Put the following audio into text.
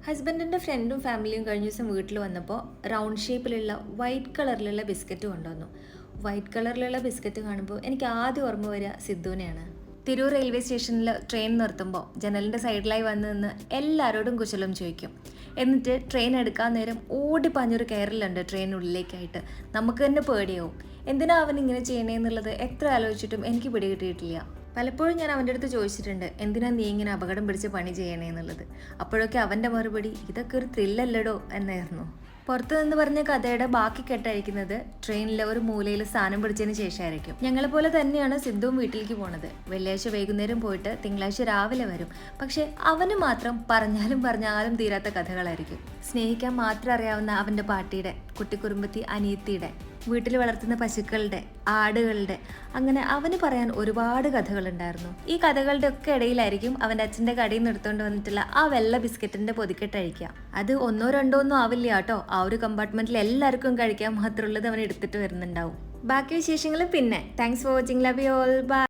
ഹസ്ബൻഡിൻ്റെ ഫ്രണ്ടും ഫാമിലിയും കഴിഞ്ഞ ദിവസം വീട്ടിൽ വന്നപ്പോൾ റൗണ്ട് ഷേപ്പിലുള്ള വൈറ്റ് കളറിലുള്ള ബിസ്ക്കറ്റ് കൊണ്ടുവന്നു. വൈറ്റ് കളറിലുള്ള ബിസ്ക്കറ്റ് കാണുമ്പോൾ എനിക്ക് ആദ്യം ഓർമ്മ വരിക സിദ്ധുവിനെയാണ്. തിരൂർ റെയിൽവേ സ്റ്റേഷനിൽ ട്രെയിൻ നിർത്തുമ്പോൾ ജനലിൻ്റെ സൈഡിലായി വന്ന് നിന്ന് എല്ലാവരോടും കുശലം ചോദിക്കും. എന്നിട്ട് ട്രെയിൻ എടുക്കാൻ നേരം ഓടി പാഞ്ഞൊരു കയറലുണ്ട് ട്രെയിനുള്ളിലേക്കായിട്ട്. നമുക്ക് തന്നെ പേടിയാവും. എന്തിനാ അവൻ ഇങ്ങനെ ചെയ്യണേന്നുള്ളത് എത്ര ആലോചിച്ചിട്ടും എനിക്ക് പിടികിട്ടിയിട്ടില്ല. പലപ്പോഴും ഞാൻ അവൻ്റെ അടുത്ത് ചോദിച്ചിട്ടുണ്ട്, എന്തിനാ നീ ഇങ്ങനെ അപകടം പിടിച്ച് പണി ചെയ്യണേന്നുള്ളത്. അപ്പോഴൊക്കെ അവൻ്റെ മറുപടി ഇതൊക്കെ ഒരു ത്രില്ലല്ലടോ എന്നായിരുന്നു. പുറത്തു നിന്ന് പറഞ്ഞ കഥയുടെ ബാക്കി കെട്ടഴിക്കുന്നത് ട്രെയിനിലെ ഒരു മൂലയിൽ സ്ഥാനം പിടിച്ചതിന് ശേഷമായിരിക്കും. ഞങ്ങളെ പോലെ തന്നെയാണ് സിദ്ധുവും വീട്ടിലേക്ക് പോണത്. വെള്ളിയാഴ്ച വൈകുന്നേരം പോയിട്ട് തിങ്കളാഴ്ച രാവിലെ വരും. പക്ഷെ അവന് മാത്രം പറഞ്ഞാലും തീരാത്ത കഥകളായിരിക്കും. സ്നേഹിക്കാൻ മാത്രം അറിയാവുന്ന അവൻ്റെ പാട്ടിയുടെ, കുട്ടിക്കുറുമ്പത്തി അനിയത്തിയുടെ, വീട്ടിൽ വളർത്തുന്ന പശുക്കളുടെ, ആടുകളുടെ, അങ്ങനെ അവന് പറയാൻ ഒരുപാട് കഥകളുണ്ടായിരുന്നു. ഈ കഥകളുടെ ഒക്കെ ഇടയിലായിരിക്കും അവൻ്റെ അച്ഛൻ്റെ കടയിൽ നിന്ന് എടുത്തുകൊണ്ട് വന്നിട്ടുള്ള ആ വെള്ള ബിസ്ക്കറ്റിൻ്റെ പൊതിക്കെട്ടഴിക്കുക. അത് ഒന്നോ രണ്ടോ ഒന്നും ആവില്ല കേട്ടോ. ആ ഒരു കമ്പാർട്ട്മെന്റിൽ എല്ലാവർക്കും കഴിക്കാൻ മാത്രമുള്ളത് അവൻ എടുത്തിട്ട് വരുന്നുണ്ടാവും. ബാക്കി വിശേഷങ്ങൾ പിന്നെ. Thanks for watching. Love you all. By.